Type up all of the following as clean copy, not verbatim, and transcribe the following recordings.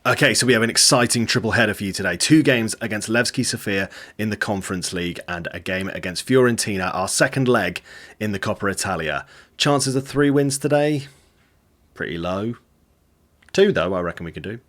Okay, so we have an exciting triple header for you today. 2 games against Levski Sofia in the Conference League and a game against Fiorentina, our second leg in the Coppa Italia. Chances of 3 wins today? Pretty low. 2 though, I reckon we could do.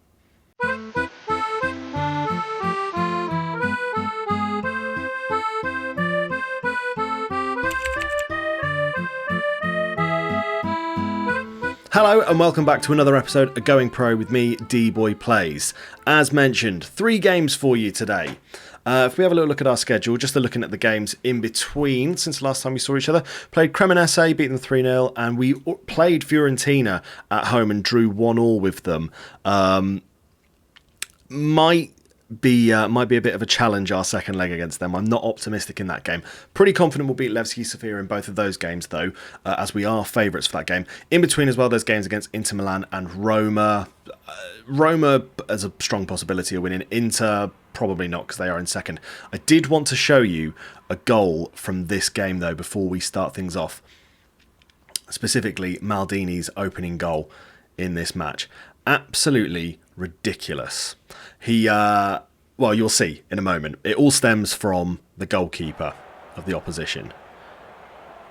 Hello and welcome back to another episode of Going Pro with me, D-Boy Plays. As mentioned, 3 games for you today. If we have a little look at our schedule, just looking at the games in between since the last time we saw each other, played Cremonese, beat them 3-0, and we played Fiorentina at home and drew 1-1 with them. Might be a bit of a challenge our second leg against them. I'm not optimistic in that game. Pretty confident we'll beat Levski Sofia in both of those games though, as we are favourites for that game. In between as well, there's games against Inter Milan and Roma. Roma as a strong possibility of winning. Inter probably not because they are in second. I did want to show you a goal from this game though before we start things off. Specifically Maldini's opening goal in this match. Absolutely ridiculous. He, well, you'll see in a moment. It all stems from the goalkeeper of the opposition.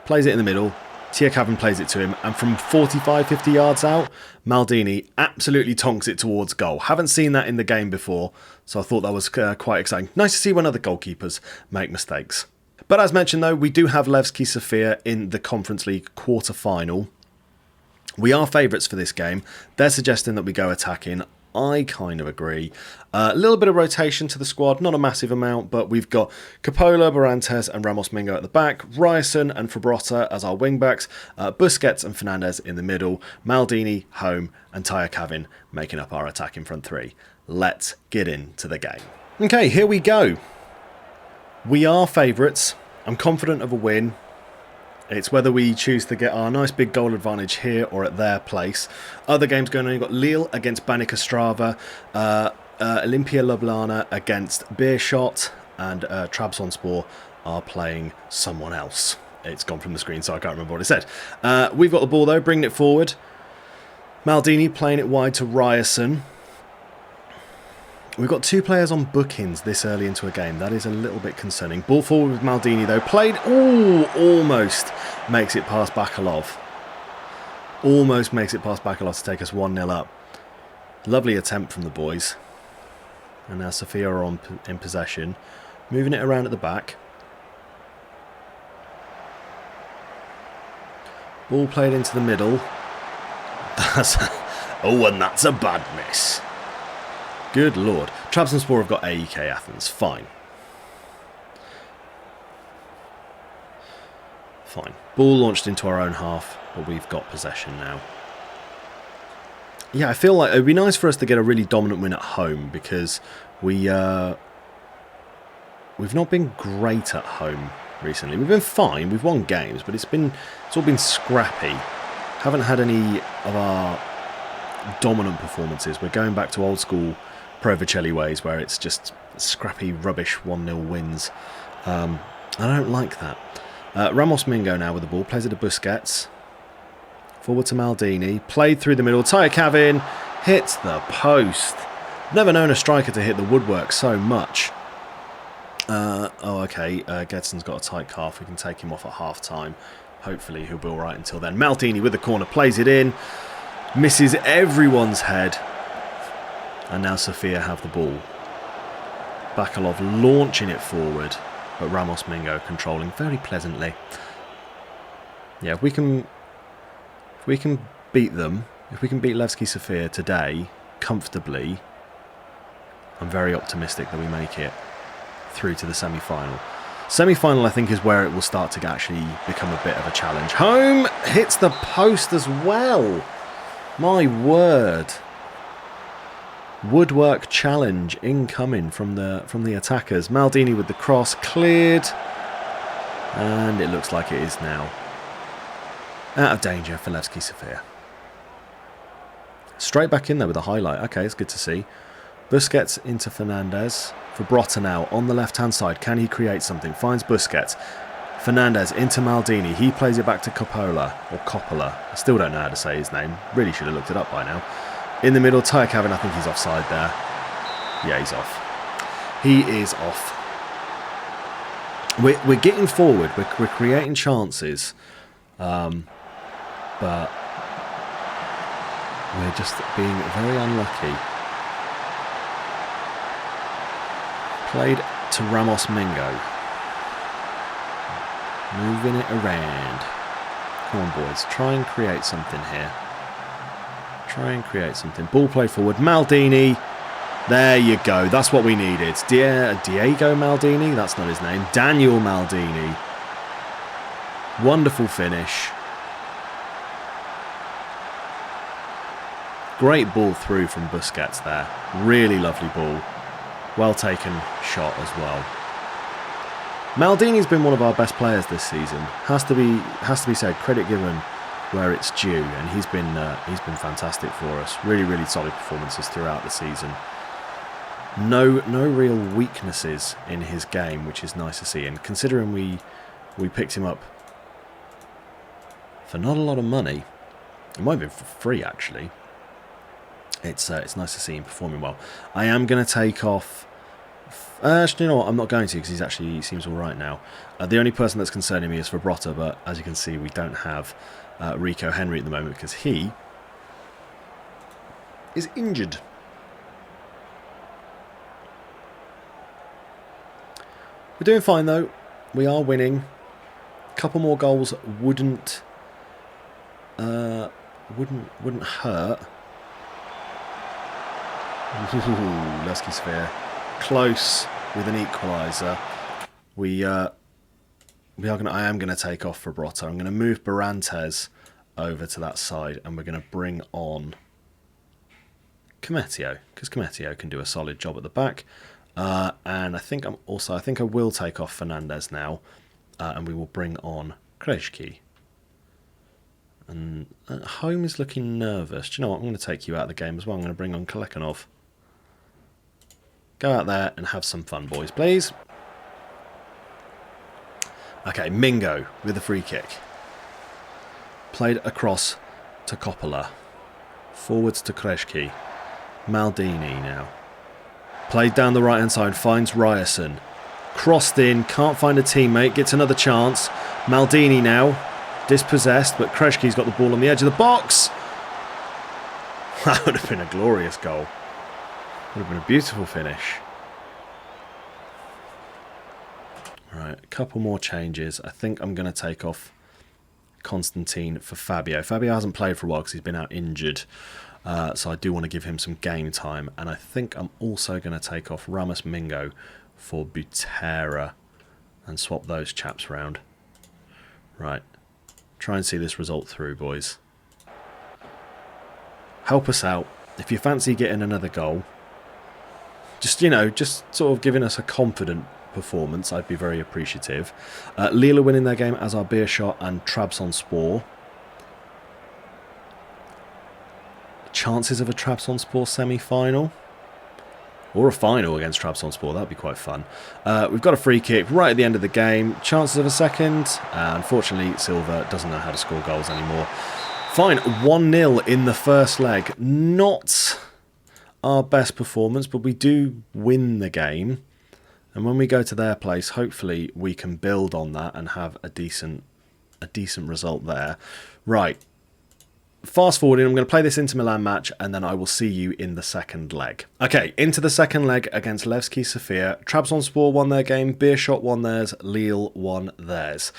Plays it in the middle. Tiakavin plays it to him. And from 45, 50 yards out, Maldini absolutely tonks it towards goal. Haven't seen that in the game before, so I thought that was quite exciting. Nice to see when other goalkeepers make mistakes. But as mentioned, though, we do have Levski Sofia in the Conference League quarter-final. We are favourites for this game. They're suggesting that we go attacking. I kind of agree. A little bit of rotation to the squad, not a massive amount, but we've got Coppola, Barrantes and Ramos Mingo at the back, Ryerson and Fabrotta as our wing-backs, Busquets and Fernandez in the middle, Maldini, Home and Tiakavin making up our attacking front 3. Let's get into the game. Okay, here we go. We are favourites. I'm confident of a win. It's whether we choose to get our nice big goal advantage here or at their place. Other games going on, you've got Lille against Banik Ostrava, Olimpia Ljubljana against Beerschot, and Trabzonspor are playing someone else. It's gone from the screen, so I can't remember what it said. We've got the ball, though, bringing it forward. Maldini playing it wide to Ryerson. We've got 2 players on bookings this early into a game. That is a little bit concerning. Ball forward with Maldini, though. Played, almost makes it past Bakalov. Almost makes it past Bakalov to take us 1-0 up. Lovely attempt from the boys. And now Sofia are in possession. Moving it around at the back. Ball played into the middle. And that's a bad miss. Good lord. Trabzonspor have got AEK Athens. Fine. Fine. Ball launched into our own half, but we've got possession now. Yeah, I feel like it would be nice for us to get a really dominant win at home because we've not been great at home recently. We've been fine. We've won games, but it's all been scrappy. Haven't had any of our dominant performances. We're going back to old school Pro Vercelli ways where it's just scrappy rubbish 1-0 wins. I don't like that. Ramos Mingo now with the ball. Plays it to Busquets. Forward to Maldini. Played through the middle. Tiakavin hits the post. Never known a striker to hit the woodwork so much. Okay. Gedson's got a tight calf. We can take him off at half-time. Hopefully he'll be all right until then. Maldini with the corner. Plays it in. Misses everyone's head. And now Sofia have the ball. Bakalov launching it forward, but Ramos Mingo controlling very pleasantly. Yeah, if we can beat them, if we can beat Levski Sofia today comfortably, I'm very optimistic that we make it through to the semi-final. Semi-final, I think, is where it will start to actually become a bit of a challenge. Home hits the post as well. My word. Woodwork challenge incoming from the attackers. Maldini with the cross cleared. And it looks like it is now out of danger for Levski Sofia. Straight back in there with a highlight. Okay, it's good to see. Busquets into Fernandez. Fabrotta now on the left-hand side. Can he create something? Finds Busquets. Fernandez into Maldini. He plays it back to Coppola. Or Coppola. I still don't know how to say his name. Really should have looked it up by now. In the middle, Tyre Kevin, I think he's offside there. Yeah, he's off. He is off. We're getting forward. We're creating chances. But we're just being very unlucky. Played to Ramos Mingo. Moving it around. Come on, boys. Try and create something here. Try and create something. Ball play forward. Maldini. There you go. That's what we needed. Diego Maldini? That's not his name. Daniel Maldini. Wonderful finish. Great ball through from Busquets there. Really lovely ball. Well taken shot as well. Maldini's been one of our best players this season. Has to be said. Credit given where it's due, and he's been fantastic for us. Really, really solid performances throughout the season. No real weaknesses in his game, which is nice to see. And considering we picked him up for not a lot of money, it might have been for free actually. It's nice to see him performing well. I am going to take off. Actually, you know what? I'm not going to, because he seems all right now. The only person that's concerning me is Vibrata, but as you can see, we don't have Rico Henry at the moment because he is injured. We're doing fine though. We are winning. A couple more goals wouldn't hurt. Levski Sofia close with an equaliser. I am going to take off Vibrata. I'm going to move Barantes over to that side, and we're going to bring on Cometio, because Cometio can do a solid job at the back. And I think I will take off Fernandez now, and we will bring on Krejci. And Home is looking nervous. Do you know what? I'm going to take you out of the game as well. I'm going to bring on Kalekanov. Go out there and have some fun, boys, please. Okay, Mingo with the free kick. Played across to Coppola. Forwards to Krejci. Maldini now. Played down the right-hand side, finds Ryerson. Crossed in, can't find a teammate, gets another chance. Maldini now, dispossessed, but Krejci's got the ball on the edge of the box. That would have been a glorious goal. Would have been a beautiful finish. Right, a couple more changes. I think I'm going to take off Constantine for Fabio. Fabio hasn't played for a while because he's been out injured. So I do want to give him some game time. And I think I'm also going to take off Ramos Mingo for Butera and swap those chaps round. Right. Try and see this result through, boys. Help us out. If you fancy getting another goal, just sort of giving us a confident performance, I'd be very appreciative. Lille are winning their game, as are Beerschot and Trabzonspor. Chances of a Trabzonspor semi-final? Or a final against Trabzonspor, that'd be quite fun. We've got a free kick right at the end of the game. Chances of a second? Unfortunately, Silva doesn't know how to score goals anymore. Fine, 1-0 in the first leg. Not our best performance, but we do win the game. And when we go to their place, hopefully we can build on that and have a decent result there. Right. Fast forwarding, I'm going to play this Inter Milan match and then I will see you in the second leg. Okay, into the second leg against Levski Sofia. Trabzonspor won their game, Beerschot won theirs, Lille won theirs.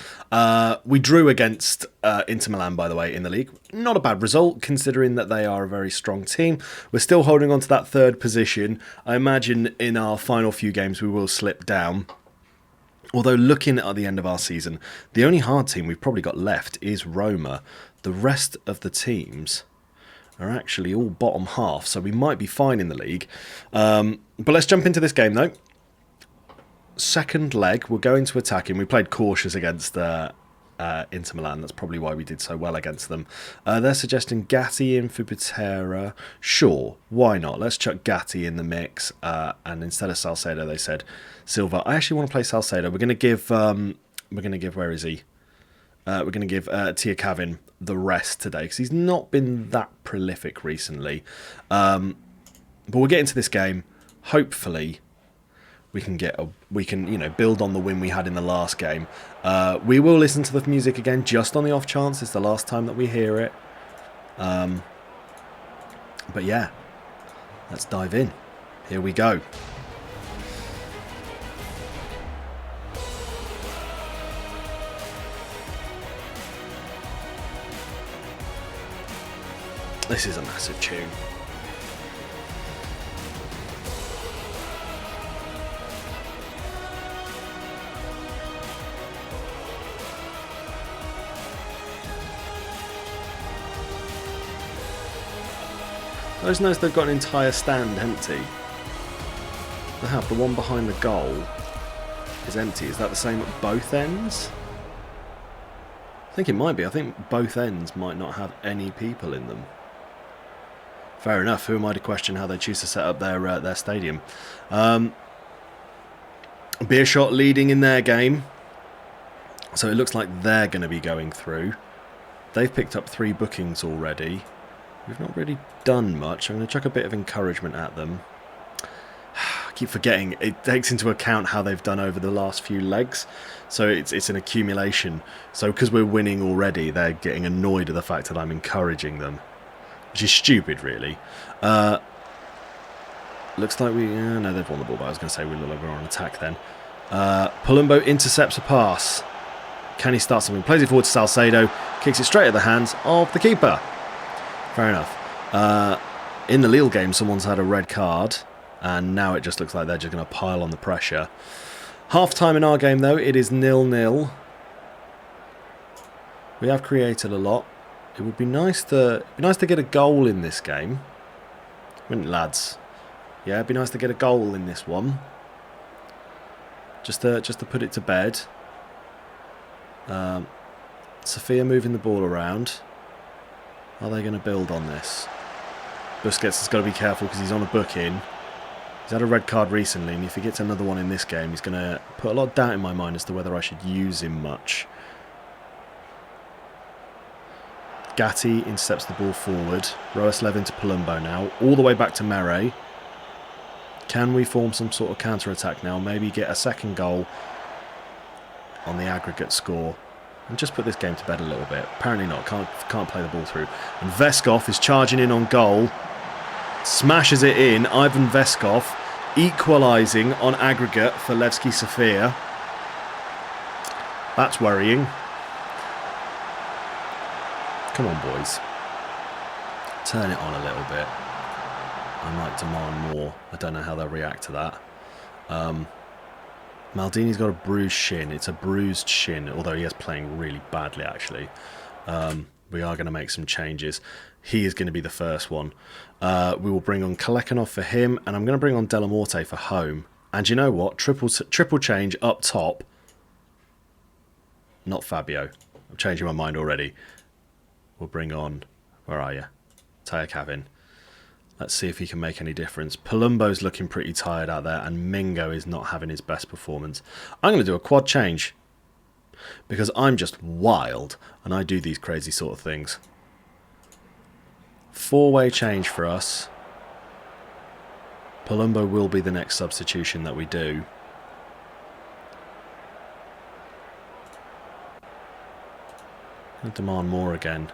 We drew against Inter Milan, by the way, in the league. Not a bad result, considering that they are a very strong team. We're still holding on to that third position. I imagine in our final few games we will slip down. Although looking at the end of our season, the only hard team we've probably got left is Roma. The rest of the teams are actually all bottom half, so we might be fine in the league. But let's jump into this game, though. Second leg, we'll go into attacking. We played cautious against Inter Milan. That's probably why we did so well against them. They're suggesting Gatti in for Butera. Sure, why not? Let's chuck Gatti in the mix. And instead of Salcedo, they said Silva. I actually want to play Salcedo. We're going to give, where is he? we're going to give Tiakavin the rest today because he's not been that prolific recently. But we'll get into this game. Hopefully, we can build on the win we had in the last game. We will listen to the music again just on the off chance it's the last time that we hear it. But yeah, let's dive in. Here we go. This is a massive tune. I just noticed they've got an entire stand empty. They have. The one behind the goal is empty. Is that the same at both ends? I think it might be. I think both ends might not have any people in them. Fair enough. Who am I to question how they choose to set up their stadium? Beershot leading in their game. So it looks like they're going to be going through. They've picked up 3 bookings already. We've not really done much. I'm going to chuck a bit of encouragement at them. I keep forgetting it takes into account how they've done over the last few legs. So it's an accumulation. So because we're winning already, they're getting annoyed at the fact that I'm encouraging them. Which is stupid, really. Looks like we... no, they've won the ball, but I was going to say we're on attack then. Palumbo intercepts a pass. Can he start something? Plays it forward to Salcedo. Kicks it straight at the hands of the keeper. Fair enough. In the Lille game, someone's had a red card. And now it just looks like they're just going to pile on the pressure. Half-time in our game, though, it is 0-0. We have created a lot. It would be nice to get a goal in this game. Wouldn't it, lads? Yeah, it'd be nice to get a goal in this one. Just to put it to bed. Sofia moving the ball around. Are they going to build on this? Busquets has got to be careful because he's on a booking. He's had a red card recently, and if he gets another one in this game, he's going to put a lot of doubt in my mind as to whether I should use him much. Gatti intercepts the ball forward. Roeslev into Palumbo now. All the way back to Mere. Can we form some sort of counter-attack now? Maybe get a second goal on the aggregate score. And just put this game to bed a little bit. Apparently not. Can't play the ball through. And Veskov is charging in on goal. Smashes it in. Ivan Veskov equalising on aggregate for Levski Sofia. That's worrying. Come on, boys. Turn it on a little bit. I might demand more. I don't know how they'll react to that. Maldini's got a bruised shin. It's a bruised shin, although he is playing really badly, actually. We are going to make some changes. He is going to be the first one. We will bring on Kalekhanov for him, and I'm going to bring on Delamorte for home. And you know what? Triple change up top. Not Fabio. I'm changing my mind already. We'll bring on... Where are you? Tiakavin. Let's see if he can make any difference. Palumbo's looking pretty tired out there, and Mingo is not having his best performance. I'm going to do a quad change. Because I'm just wild, and I do these crazy sort of things. 4-way change for us. Palumbo will be the next substitution that we do. I'll demand more again.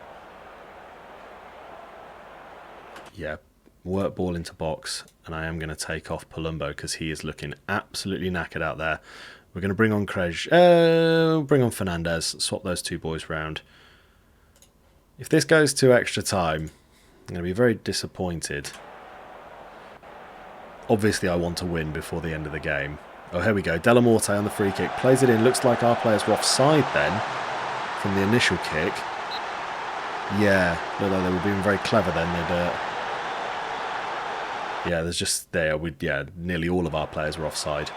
Yeah, work ball into box, and I am going to take off Palumbo because he is looking absolutely knackered out there. We're going to bring on bring on Fernandez, swap those two boys round. If this goes to extra time, I'm going to be very disappointed. Obviously, I want to win before the end of the game. Oh, here we go. Delamorte on the free kick. Plays it in. Looks like our players were offside then from the initial kick. Yeah, looked like they were being very clever then. Yeah, there's just there. Nearly all of our players were offside.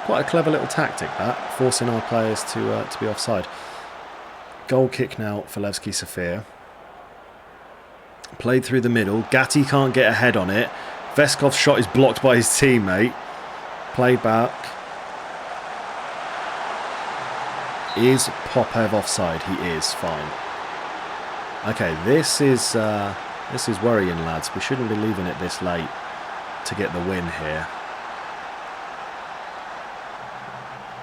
Quite a clever little tactic that, forcing our players to be offside. Goal kick now for Levski Sofia. Played through the middle. Gatti can't get a head on it. Veskov's shot is blocked by his teammate. Played back. Is Popev offside? He is. Fine. Okay, this is worrying, lads. We shouldn't be leaving it this late to get the win here.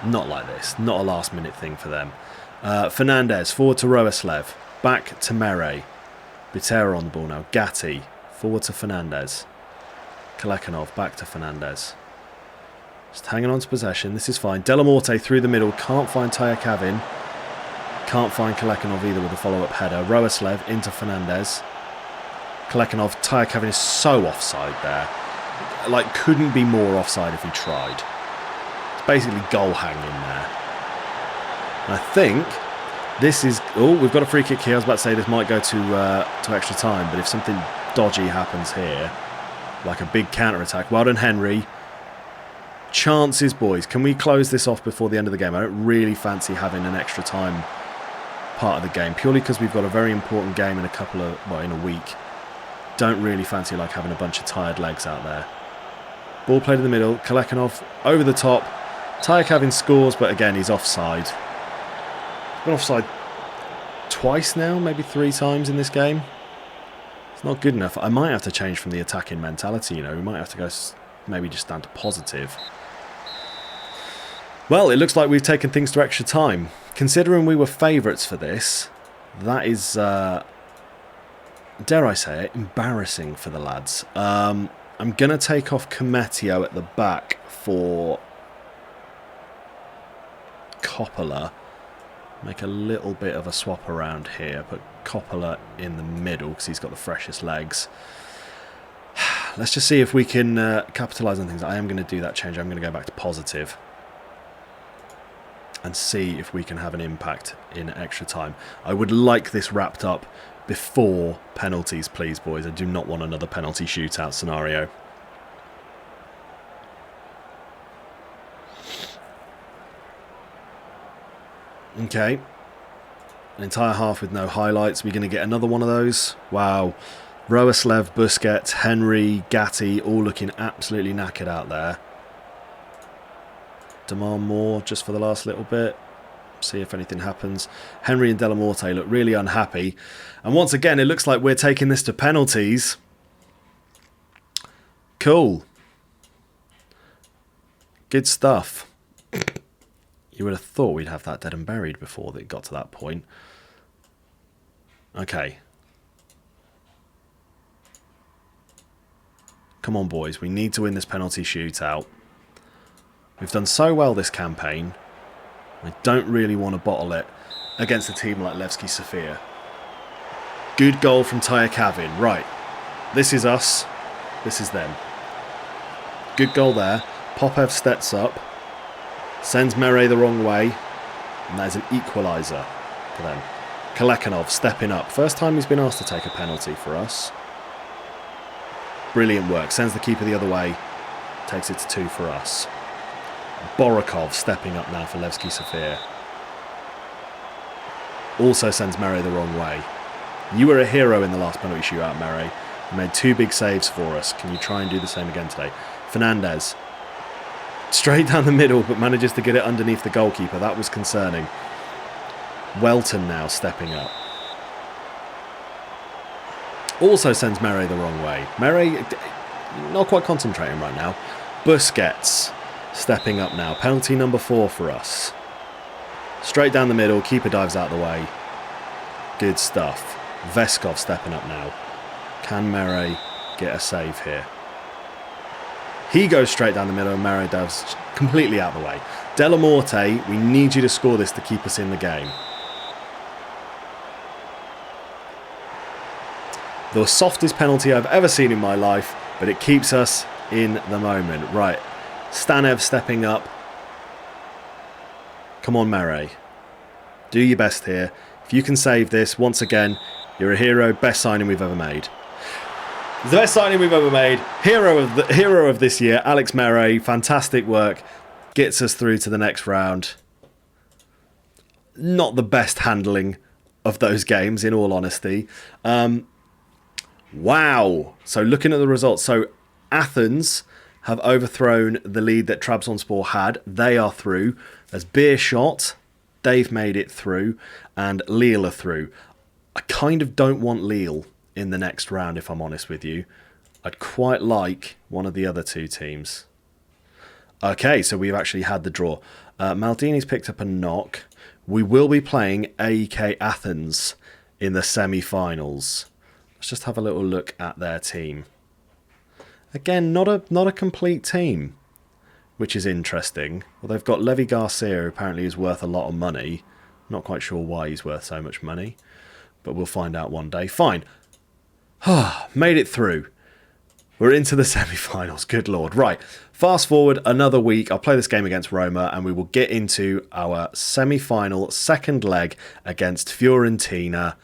Not like this. Not a last-minute thing for them. Fernandez, forward to Roeslev. Back to Mere. Butera on the ball now. Gatti, forward to Fernandez. Kalekhanov, back to Fernandez. Just hanging on to possession. This is fine. Delamorte through the middle. Can't find Tyakavin. Can't find Kalekhanov either with a follow-up header. Roeslev into Fernandez. Kalekhanov. Tyakavin is so offside there. Like, couldn't be more offside if he tried. It's basically goal hanging there. And I think this is... Oh, we've got a free kick here. I was about to say this might go to extra time, but if something dodgy happens here, like a big counter-attack. Well done, Henry. Chances, boys. Can we close this off before the end of the game? I don't really fancy having an extra time part of the game, purely because we've got a very important game in in a week. Don't really fancy like having a bunch of tired legs out there. Ball played in the middle. Kalekhanov over the top. Tyakavin scores, but again, he's offside. He's been offside twice now, maybe 3 times in this game. It's not good enough. I might have to change from the attacking mentality, you know. We might have to go maybe just down to positive. Well, it looks like we've taken things to extra time. Considering we were favourites for this, that is, dare I say it, embarrassing for the lads. I'm going to take off Cometio at the back for Coppola. Make a little bit of a swap around here. Put Coppola in the middle because he's got the freshest legs. Let's just see if we can capitalise on things. I am going to do that change. I'm going to go back to positive and see if we can have an impact in extra time. I would like this wrapped up before penalties, please, boys. I do not want another penalty shootout scenario. Okay. An entire half with no highlights. We're going to get another one of those. Wow. Roeslev, Busquets, Henry, Gatti, all looking absolutely knackered out there. Demand more just for the last little bit. See if anything happens. Henry and Delamorte look really unhappy. And once again, it looks like we're taking this to penalties. Cool. Good stuff. You would have thought we'd have that dead and buried before it got to that point. Okay. Come on, boys. We need to win this penalty shootout. We've done so well this campaign. I don't really want to bottle it against a team like Levski Sofia. Good goal from Tyakavin. Right. This is us. This is them. Good goal there. Popev steps up. Sends Mere the wrong way. And that is an equaliser for them. Kalekhanov stepping up. First time he's been asked to take a penalty for us. Brilliant work. Sends the keeper the other way. Takes it to 2 for us. Borokov stepping up now for Levski Sofia. Also sends Mere the wrong way. You were a hero in the last penalty shootout, Mere. You made 2 big saves for us. Can you try and do the same again today? Fernandez. Straight down the middle, but manages to get it underneath the goalkeeper. That was concerning. Welton now stepping up. Also sends Mere the wrong way. Mere not quite concentrating right now. Busquets stepping up now. Penalty number 4 for us. Straight down the middle. Keeper dives out of the way. Good stuff. Veskov stepping up now. Can Mere get a save here? He goes straight down the middle and Mere dives completely out of the way. Delamorte, we need you to score this to keep us in the game. The softest penalty I've ever seen in my life, but it keeps us in the moment. Right. Stanev stepping up. Come on, Mere. Do your best here. If you can save this, once again, you're a hero. Best signing we've ever made. The best signing we've ever made. Hero of this year, Alex Mere. Fantastic work. Gets us through to the next round. Not the best handling of those games, in all honesty. Wow. So looking at the results. So Athens have overthrown the lead that Trabzonspor had. They are through. There's Beerschot, They've made it through, and Lille are through. I kind of don't want Lille in the next round, if I'm honest with you. I'd quite like one of the other two teams. Okay, so we've actually had the draw. Maldini's picked up a knock. We will be playing AEK Athens in the semi-finals. Let's just have a little look at their team. Again, not a complete team, which is interesting. Well, they've got Levi Garcia, who apparently is worth a lot of money. Not quite sure why he's worth so much money, but we'll find out one day. Fine. Made it through. We're into the semi-finals. Good Lord. Right. Fast forward another week. I'll play this game against Roma, and we will get into our semi-final second leg against Fiorentina.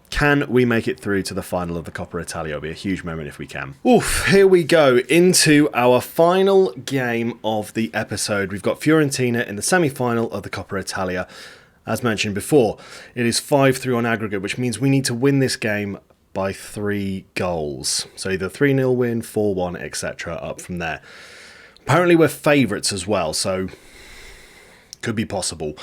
Can we make it through to the final of the Coppa Italia? It'll be a huge moment if we can. Here we go into our final game of the episode. We've got Fiorentina in the semi-final of the Coppa Italia. As mentioned before, it is 5-3 on aggregate, which means we need to win this game by 3 goals. So either 3-0 win, 4-1, etc. up from there. Apparently we're favourites as well, so could be possible.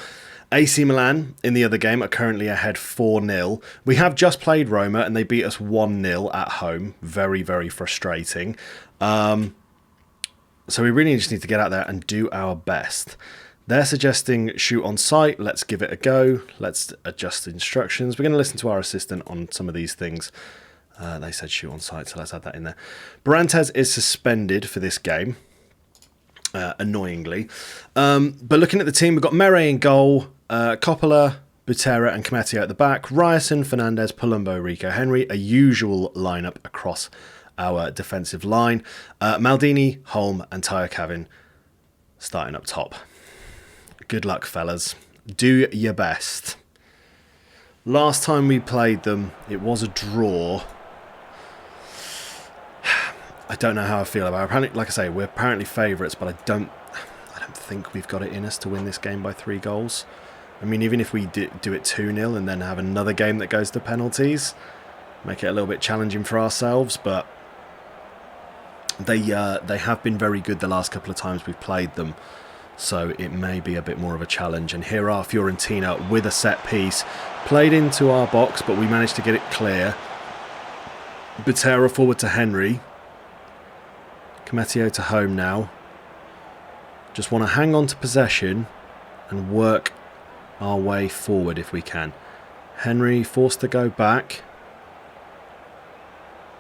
AC Milan in the other game are currently ahead 4-0. We have just played Roma and they beat us 1-0 at home. Very, very frustrating. So we really just need to get out there and do our best. They're suggesting shoot on sight. Let's give it a go. Let's adjust instructions. We're going to listen to our assistant on some of these things. They said shoot on sight, so let's add that in there. Barrantes is suspended for this game, annoyingly. But looking at the team, we've got Mere in goal, Coppola, Butera and Cometio at the back, Ryerson, Fernandez, Palumbo, Rico, Henry, a usual lineup across our defensive line. Maldini, Holm and Tyre Cavin starting up top. Good luck, fellas. Do your best. Last time we played them, it was a draw. I don't know how I feel about it. Apparently, like I say, we're apparently favourites, but I don't think we've got it in us to win this game by 3 goals. I mean, even if we do it 2-0 and then have another game that goes to penalties, make it a little bit challenging for ourselves, but they have been very good the last couple of times we've played them. So it may be a bit more of a challenge. And here are Fiorentina with a set piece. Played into our box, but we managed to get it clear. Butera forward to Henry. Cometio to Home now. Just want to hang on to possession and work our way forward if we can. Henry forced to go back.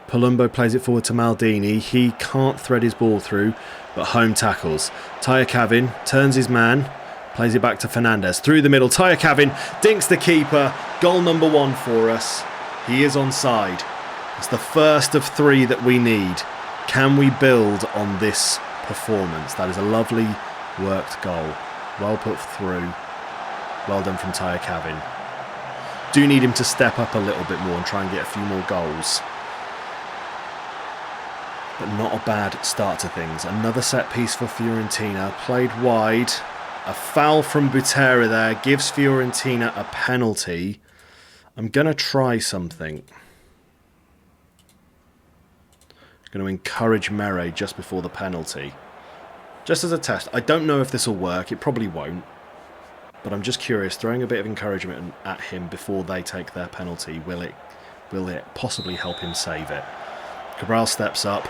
Palumbo plays it forward to Maldini. He can't thread his ball through, but Home tackles. Tyre Cavin turns his man, plays it back to Fernandez. Through the middle, Tyre Cavin dinks the keeper. Goal number 1 for us. He is onside. It's the first of 3 that we need. Can we build on this performance? That is a lovely worked goal. Well put through. Well done from Tyre Cavin. Do need him to step up a little bit more and try and get a few more goals. But not a bad start to things. Another set piece for Fiorentina. Played wide. A foul from Butera there. Gives Fiorentina a penalty. I'm going to try something. I'm going to encourage Mere just before the penalty. Just as a test. I don't know if this will work. It probably won't. But I'm just curious. Throwing a bit of encouragement at him before they take their penalty. Will it possibly help him save it? Cabral steps up.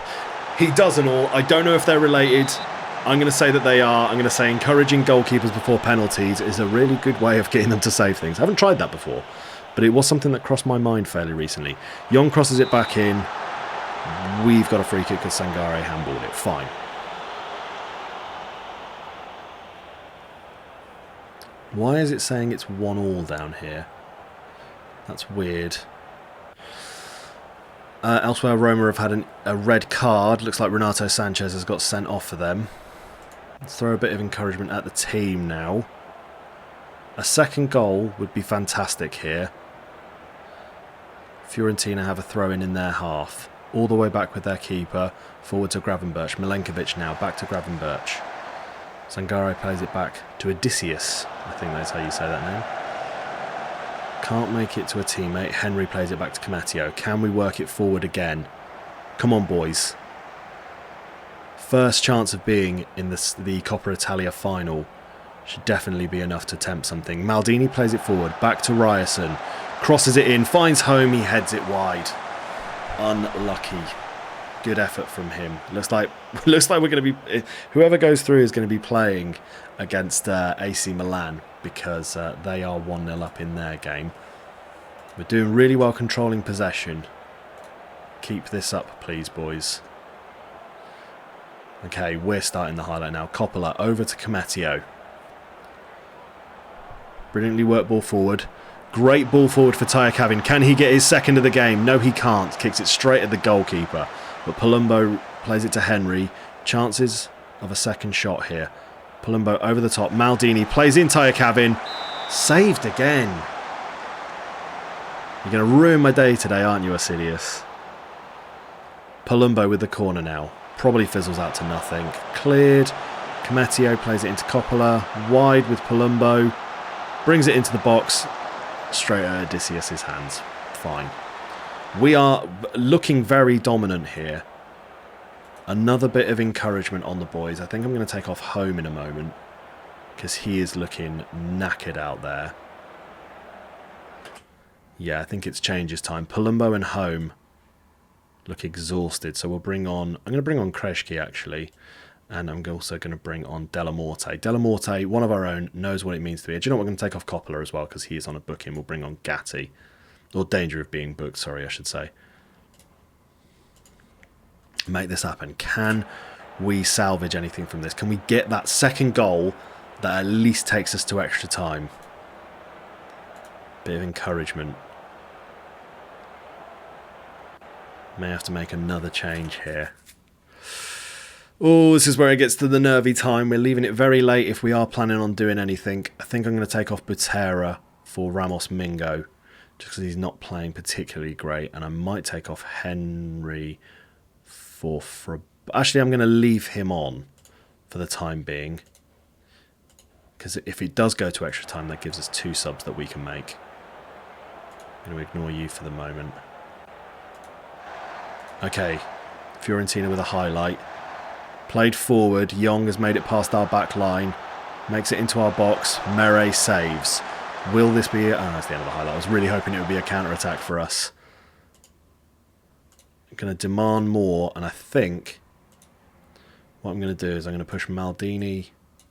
He does and all. I don't know if they're related. I'm going to say that they are. I'm going to say encouraging goalkeepers before penalties is a really good way of getting them to save things. I haven't tried that before, but it was something that crossed my mind fairly recently. Young crosses it back in. We've got a free kick because Sangare handballed it. Fine. Why is it saying it's 1-1 down here? That's weird. Elsewhere, Roma have had a red card. Looks like Renato Sanchez has got sent off for them. Let's throw a bit of encouragement at the team now. A second goal would be fantastic here. Fiorentina have a throw-in in their half. All the way back with their keeper. Forward to Gravenberch. Milenkovic now. Back to Gravenberch. Sangare plays it back to Odysseus. I think that's how you say that name. Can't make it to a teammate. Henry plays it back to Cometio. Can we work it forward again? Come on, boys. First chance of being in the Coppa Italia final. Should definitely be enough to tempt something. Maldini plays it forward. Back to Ryerson. Crosses it in. Finds home. He heads it wide. Unlucky. Good effort from him. Looks like we're going to be... Whoever goes through is going to be playing against AC Milan because they are 1-0 up in their game. We're doing really well controlling possession. Keep this up, please, boys. Okay, we're starting the highlight now. Coppola over to Cometio. Brilliantly worked ball forward. Great ball forward for Tayakavin. Can he get his second of the game? No, he can't. Kicks it straight at the goalkeeper. But Palumbo plays it to Henry. Chances of a second shot here. Palumbo over the top. Maldini plays in Tayakavin. Saved again. You're going to ruin my day today, aren't you, Asilius? Palumbo with the corner now. Probably fizzles out to nothing. Cleared. Cometio plays it into Coppola. Wide with Palumbo. Brings it into the box. Straight at Odysseus' hands. Fine. We are looking very dominant here. Another bit of encouragement on the boys. I think I'm going to take off Home in a moment because he is looking knackered out there. Yeah, I think it's changes time. Palumbo and Home look exhausted, so we'll bring on... I'm going to bring on Kreschke, actually, and I'm also going to bring on Della Morte. Della Morte, one of our own, knows what it means to be. Do you know what? We're going to take off Coppola as well because he is on a booking. We'll bring on Gatti. Or danger of being booked, sorry, I should say. Make this happen. Can we salvage anything from this? Can we get that second goal that at least takes us to extra time? Bit of encouragement. May have to make another change here. Oh, this is where it gets to the nervy time. We're leaving it very late if we are planning on doing anything. I think I'm going to take off Butera for Ramos Mingo, just because he's not playing particularly great. And I might take off Henry for... Actually, I'm going to leave him on for the time being, because if it does go to extra time, that gives us 2 subs that we can make. I'm going to ignore you for the moment. Okay, Fiorentina with a highlight. Played forward. Young has made it past our back line. Makes it into our box. Mere saves. Will this be... Oh, that's the end of the highlight. I was really hoping it would be a counter-attack for us. I'm going to demand more, and I think what I'm going to do is I'm going to push Maldini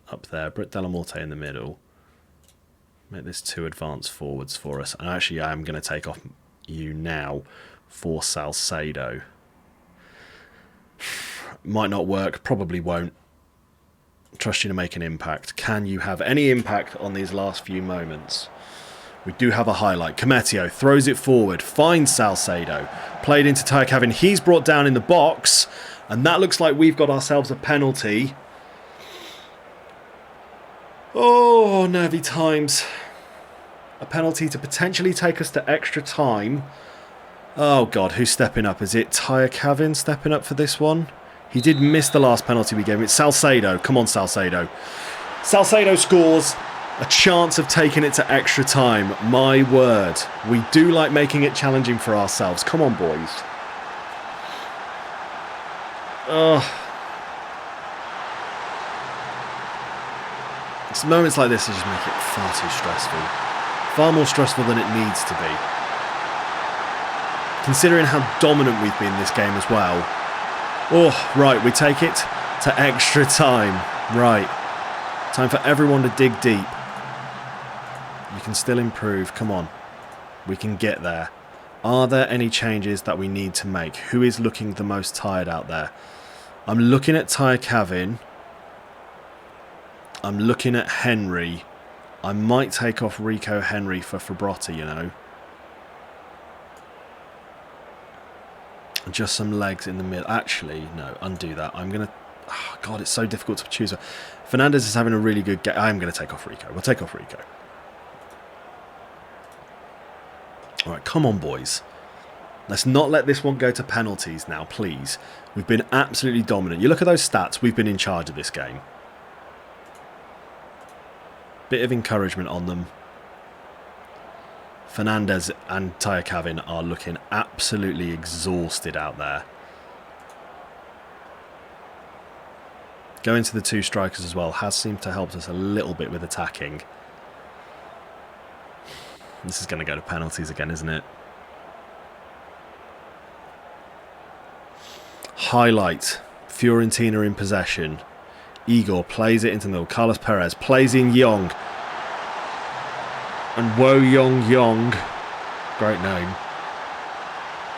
up there. Britt Della Morte in the middle. Make this 2 advanced forwards for us. And actually, I am going to take off you now for Salcedo. Might not work, probably won't. Trust you to make an impact. Can you have any impact on these last few moments? We do have a highlight. Cometio throws it forward, finds Salcedo. Played into Tayakavin. He's brought down in the box. And that looks like we've got ourselves a penalty. Oh, nervy times. A penalty to potentially take us to extra time. Oh, God, who's stepping up? Is it Tayakavin stepping up for this one? He did miss the last penalty we gave him. It's Salcedo. Come on, Salcedo. Salcedo scores. A chance of taking it to extra time. My word. We do like making it challenging for ourselves. Come on, boys. It's moments like this that just make it far too stressful. Far more stressful than it needs to be. Considering how dominant we've been this game as well. Oh, right, we take it to extra time. Right. Time for everyone to dig deep. You can still improve. Come on. We can get there. Are there any changes that we need to make? Who is looking the most tired out there? I'm looking at Tayakavin. I'm looking at Henry. I might take off Rico Henry for Fabrotta, you know. Just some legs in the middle. Actually, no, undo that. I'm going to... Oh, God, it's so difficult to choose. Fernandez is having a really good game. I'm going to take off Rico. We'll take off Rico. All right, come on, boys. Let's not let this one go to penalties now, please. We've been absolutely dominant. You look at those stats. We've been in charge of this game. Bit of encouragement on them. Fernandez and Tayakavin are looking absolutely exhausted out there. Going to the two strikers as well has seemed to help us a little bit with attacking. This is going to go to penalties again, isn't it? Highlight. Fiorentina in possession. Igor plays it into the middle. Carlos Perez plays in Yong. And Wo Yong Yong, great name,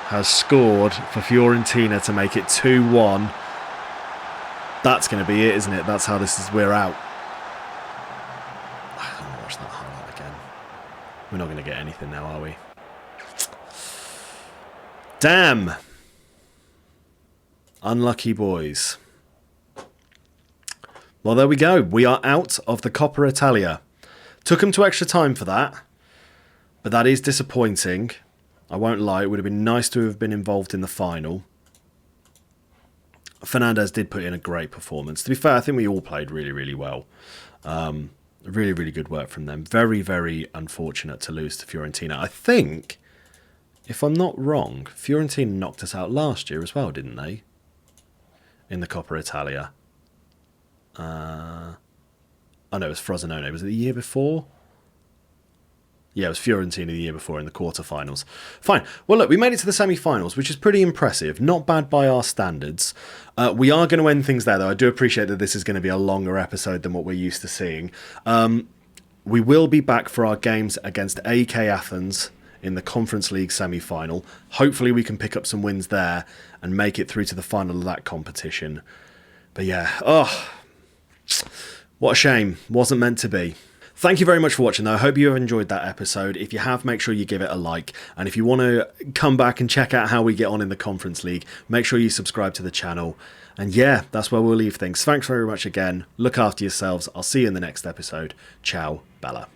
has scored for Fiorentina to make it 2-1. That's going to be it, isn't it? That's how this is. We're out. I don't want to watch that highlight again. We're not going to get anything now, are we? Damn. Unlucky boys. Well, there we go. We are out of the Coppa Italia. Took them to extra time for that, but that is disappointing. I won't lie, it would have been nice to have been involved in the final. Fernandez did put in a great performance. To be fair, I think we all played really, really well. Really, really good work from them. Very, very unfortunate to lose to Fiorentina. I think, if I'm not wrong, Fiorentina knocked us out last year as well, didn't they? In the Coppa Italia. Oh no, it was Frosinone. Was it the year before? Yeah, it was Fiorentina the year before in the quarterfinals. Fine. Well, look, we made it to the semi-finals, which is pretty impressive. Not bad by our standards. We are going to end things there, though. I do appreciate that this is going to be a longer episode than what we're used to seeing. We will be back for our games against AEK Athens in the Conference League semi-final. Hopefully we can pick up some wins there and make it through to the final of that competition. But yeah, what a shame. Wasn't meant to be. Thank you very much for watching, though. I hope you have enjoyed that episode. If you have, make sure you give it a like. And if you want to come back and check out how we get on in the Conference League, make sure you subscribe to the channel. And yeah, that's where we'll leave things. Thanks very much again. Look after yourselves. I'll see you in the next episode. Ciao, Bella.